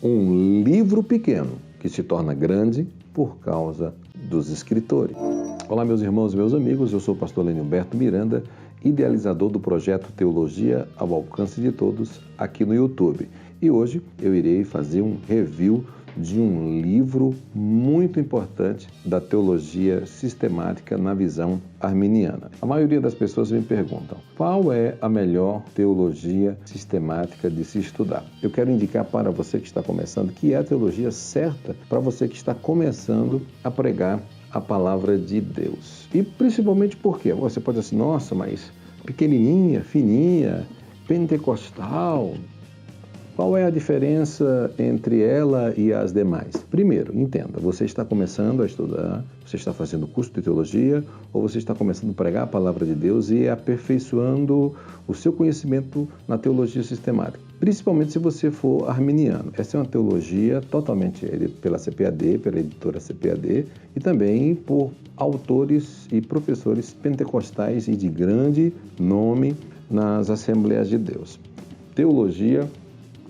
Um livro pequeno que se torna grande por causa dos escritores. Olá, meus irmãos e meus amigos, eu sou o pastor Lenilberto Miranda, idealizador do projeto Teologia ao Alcance de Todos aqui no YouTube. E hoje eu irei fazer um review de um livro muito importante da teologia sistemática na visão arminiana. A maioria das pessoas me perguntam, qual é a melhor teologia sistemática de se estudar? Eu quero indicar para você que está começando que é a teologia certa para você que está começando a pregar a palavra de Deus. E principalmente porque você pode dizer assim, nossa, mas pequenininha, fininha, pentecostal, qual é a diferença entre ela e as demais? Primeiro, entenda, você está começando a estudar, você está fazendo curso de teologia, ou você está começando a pregar a palavra de Deus e aperfeiçoando o seu conhecimento na teologia sistemática, principalmente se você for arminiano. Essa é uma teologia totalmente pela CPAD, pela editora CPAD, e também por autores e professores pentecostais e de grande nome nas Assembleias de Deus. Teologia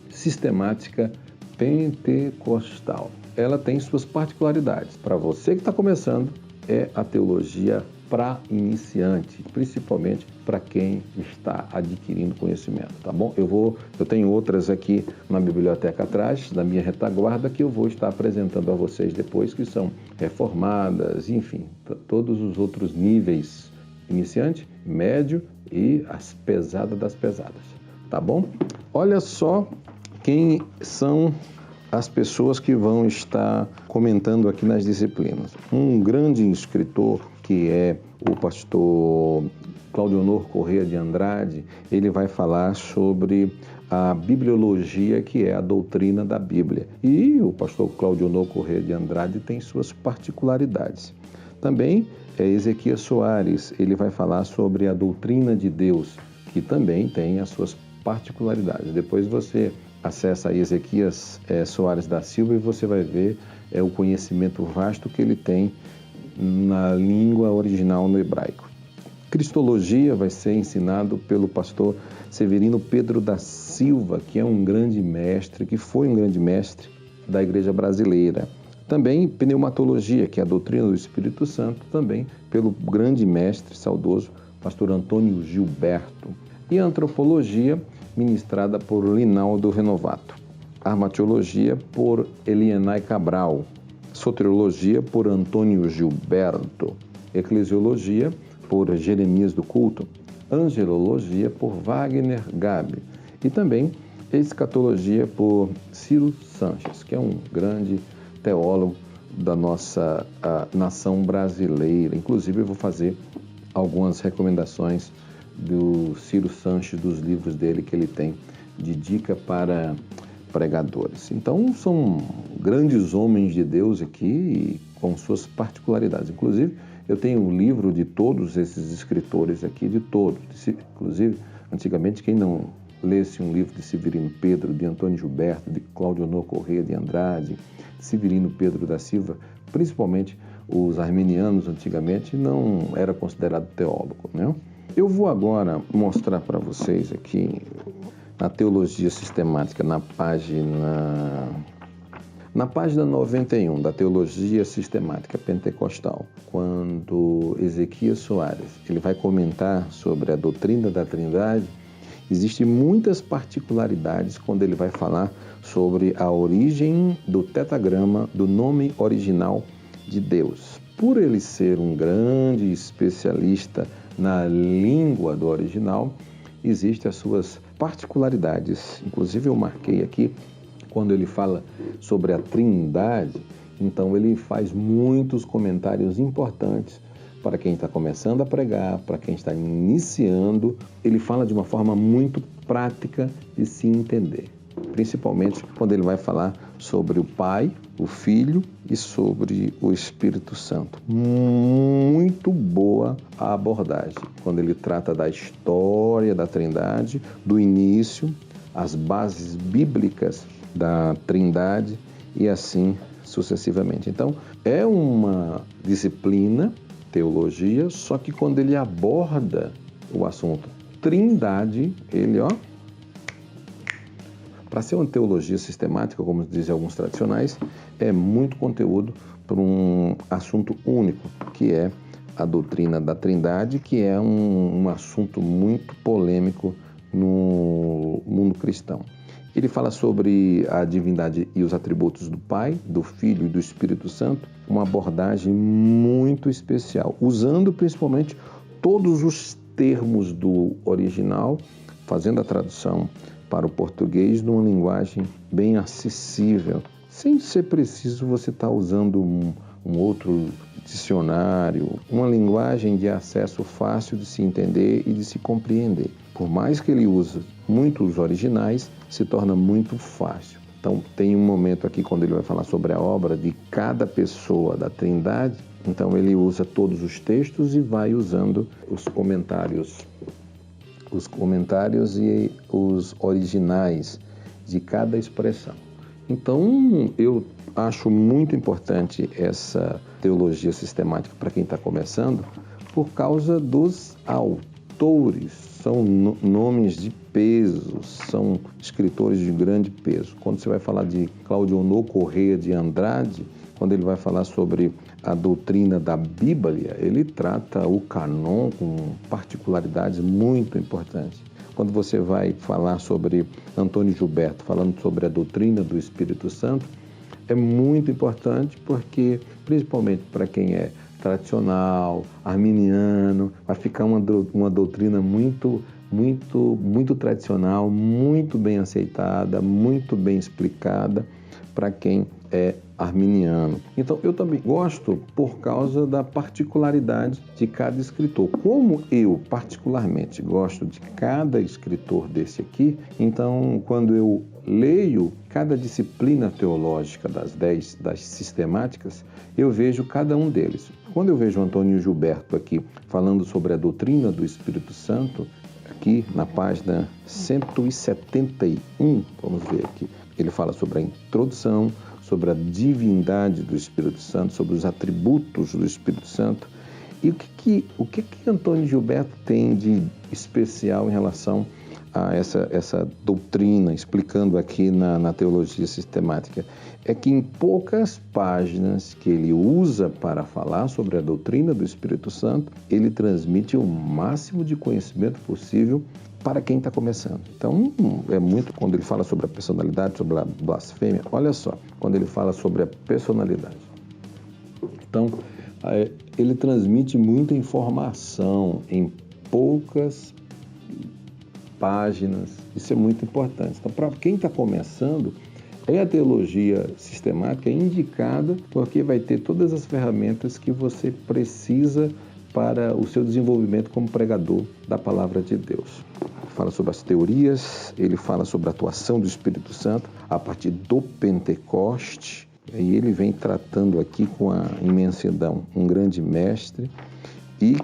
sistemática pentecostal. Ela tem suas particularidades. Para você que está começando, é a teologia para iniciante, principalmente para quem está adquirindo conhecimento, tá bom? Eu tenho outras aqui na biblioteca atrás, da minha retaguarda, que eu vou estar apresentando a vocês depois, que são reformadas, enfim, todos os outros níveis, iniciante, médio e as pesadas das pesadas, tá bom? Olha só quem são as pessoas que vão estar comentando aqui nas disciplinas. Um grande escritor que é o pastor Claudionor Corrêa de Andrade, ele vai falar sobre a bibliologia, que é a doutrina da Bíblia. E o pastor Claudionor Corrêa de Andrade tem suas particularidades. Também Ezequias Soares, ele vai falar sobre a doutrina de Deus, que também tem as suas particularidades. Depois você acessa aí Ezequias Soares da Silva e você vai ver o conhecimento vasto que ele tem na língua original no hebraico. Cristologia vai ser ensinado pelo pastor Severino Pedro da Silva, que é um grande mestre, que foi um grande mestre da igreja brasileira. Também pneumatologia, que é a doutrina do Espírito Santo, também pelo grande mestre saudoso pastor Antônio Gilberto. E antropologia, ministrada por Linaldo Renovato. Armatiologia, por Elienay Cabral. Soteriologia, por Antônio Gilberto. Eclesiologia, por Jeremias do Culto. Angelologia, por Wagner Gabi. E também escatologia, por Ciro Sanches, que é um grande teólogo da nossa nação brasileira. Inclusive, eu vou fazer algumas recomendações do Ciro Sanches, dos livros dele que ele tem de dica para pregadores. Então, são grandes homens de Deus aqui com suas particularidades. Inclusive, eu tenho um livro de todos esses escritores aqui, de todos. Inclusive, antigamente, quem não lesse um livro de Severino Pedro, de Antônio Gilberto, de Claudionor Corrêa de Andrade, de Severino Pedro da Silva, principalmente os arminianos antigamente, não era considerado teólogo, né? Eu vou agora mostrar para vocês aqui na Teologia Sistemática, na página 91 da Teologia Sistemática Pentecostal, quando Ezequias Soares ele vai comentar sobre a doutrina da Trindade, existem muitas particularidades quando ele vai falar sobre a origem do tetragrama, do nome original de Deus. Por ele ser um grande especialista na língua do original, existem as suas particularidades. Inclusive eu marquei aqui, quando ele fala sobre a Trindade, então ele faz muitos comentários importantes para quem está começando a pregar, para quem está iniciando. Ele fala de uma forma muito prática de se entender, principalmente quando ele vai falar sobre o Pai, o Filho e sobre o Espírito Santo. Muito boa a abordagem, quando ele trata da história da Trindade, do início, as bases bíblicas da Trindade e assim sucessivamente. Então, é uma disciplina, teologia, só que quando ele aborda o assunto Trindade, ele Para ser uma teologia sistemática, como dizem alguns tradicionais, é muito conteúdo para um assunto único, que é a doutrina da Trindade, que é um assunto muito polêmico no mundo cristão. Ele fala sobre a divindade e os atributos do Pai, do Filho e do Espírito Santo, uma abordagem muito especial, usando principalmente todos os termos do original, fazendo a tradução para o português numa linguagem bem acessível, sem ser preciso você estar usando um outro dicionário, uma linguagem de acesso fácil de se entender e de se compreender. Por mais que ele use muitos originais, se torna muito fácil. Então, tem um momento aqui quando ele vai falar sobre a obra de cada pessoa da Trindade, então ele usa todos os textos e vai usando os comentários e os originais de cada expressão. Então, eu acho muito importante essa teologia sistemática para quem está começando, por causa dos autores. São nomes de peso, são escritores de grande peso. Quando você vai falar de Claudionor Corrêa de Andrade, quando ele vai falar sobre a doutrina da Bíblia, ele trata o cânon com particularidades muito importantes. Quando você vai falar sobre Antônio Gilberto, falando sobre a doutrina do Espírito Santo, é muito importante porque, principalmente para quem é tradicional, arminiano, vai ficar uma doutrina muito tradicional, muito bem aceitada, muito bem explicada para quem é arminiano. Então, eu também gosto por causa da particularidade de cada escritor. Como eu, particularmente, gosto de cada escritor desse aqui, então, quando eu leio cada disciplina teológica das 10, das sistemáticas, eu vejo cada um deles. Quando eu vejo Antônio Gilberto aqui falando sobre a doutrina do Espírito Santo, aqui na página 171, vamos ver aqui, ele fala sobre a introdução, sobre a divindade do Espírito Santo, sobre os atributos do Espírito Santo. E o que Antônio Gilberto tem de especial em relação a essa doutrina, explicando aqui na teologia sistemática? É que em poucas páginas que ele usa para falar sobre a doutrina do Espírito Santo, ele transmite o máximo de conhecimento possível para quem está começando. Então, é muito quando ele fala sobre a personalidade, sobre a blasfêmia. Olha só, quando ele fala sobre a personalidade. Então, ele transmite muita informação em poucas páginas. Isso é muito importante. Então, para quem está começando, a teologia sistemática é indicada porque vai ter todas as ferramentas que você precisa para o seu desenvolvimento como pregador da palavra de Deus. Ele fala sobre as teorias, ele fala sobre a atuação do Espírito Santo a partir do Pentecoste, e ele vem tratando aqui com a imensidão, um grande mestre, e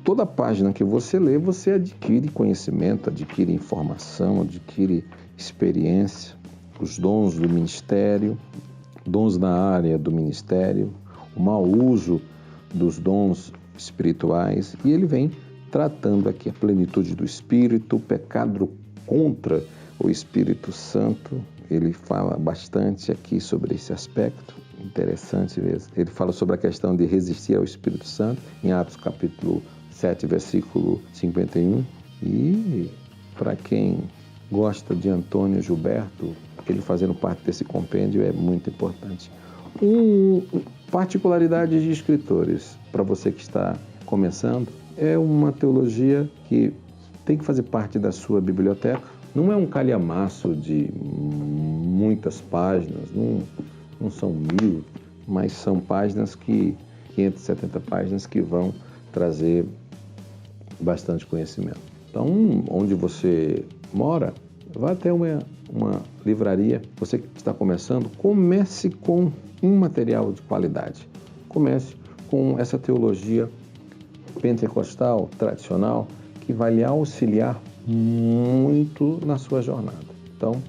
toda página que você lê, você adquire conhecimento, adquire informação, adquire experiência, os dons do ministério, dons na área do ministério, o mau uso dos dons espirituais, e ele vem tratando aqui a plenitude do Espírito, o pecado contra o Espírito Santo. Ele fala bastante aqui sobre esse aspecto, interessante mesmo. Ele fala sobre a questão de resistir ao Espírito Santo, em Atos capítulo 7, versículo 51. E para quem gosta de Antônio Gilberto, ele fazendo parte desse compêndio é muito importante. Particularidades de escritores, para você que está começando, é uma teologia que tem que fazer parte da sua biblioteca. Não é um calhamaço de muitas páginas, não são 1000, mas são páginas 570 páginas que vão trazer bastante conhecimento. Então, onde você mora, vá até uma livraria. Você que está começando, comece com um material de qualidade. Comece com essa teologia pentecostal, tradicional, que vai lhe auxiliar muito na sua jornada. Então,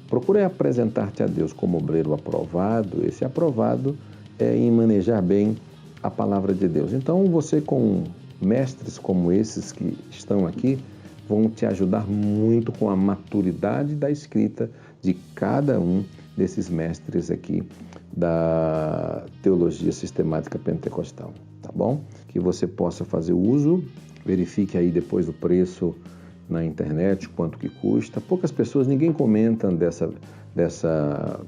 procure apresentar-te a Deus como obreiro aprovado. Esse aprovado é em manejar bem a palavra de Deus. Então, você com mestres como esses que estão aqui, vão te ajudar muito com a maturidade da escrita de cada um desses mestres aqui da teologia sistemática pentecostal, tá bom? Que você possa fazer uso, verifique aí depois o preço na internet, quanto que custa. Poucas pessoas, ninguém comenta dessa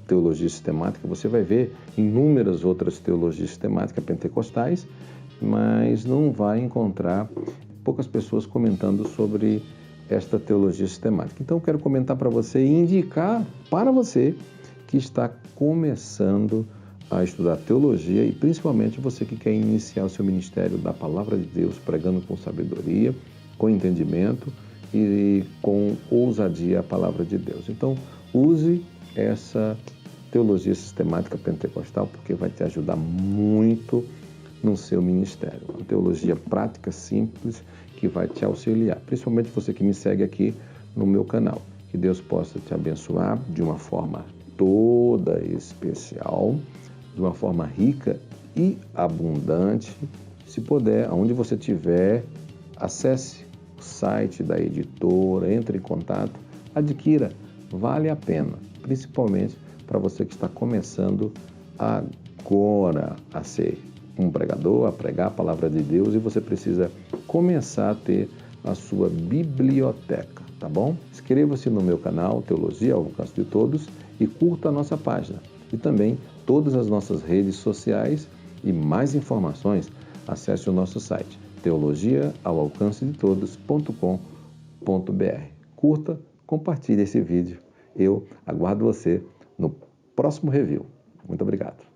teologia sistemática. Você vai ver inúmeras outras teologias sistemáticas pentecostais, mas não vai encontrar poucas pessoas comentando sobre esta teologia sistemática. Então, eu quero comentar para você e indicar para você que está começando a estudar teologia e principalmente você que quer iniciar o seu ministério da Palavra de Deus, pregando com sabedoria, com entendimento e com ousadia a Palavra de Deus. Então, use essa teologia sistemática pentecostal porque vai te ajudar muito no seu ministério. Uma teologia prática, simples, que vai te auxiliar. Principalmente você que me segue aqui no meu canal. Que Deus possa te abençoar de uma forma toda especial, de uma forma rica e abundante. Se puder, aonde você estiver, acesse o site da editora, entre em contato, adquira, vale a pena, principalmente para você que está começando agora a ser um pregador, a pregar a palavra de Deus e você precisa começar a ter a sua biblioteca, tá bom? Inscreva-se no meu canal Teologia ao Alcance de Todos e curta a nossa página. E também todas as nossas redes sociais e mais informações, acesse o nosso site teologiaaualcancedetodos.com.br. Curta, compartilhe esse vídeo. Eu aguardo você no próximo review. Muito obrigado.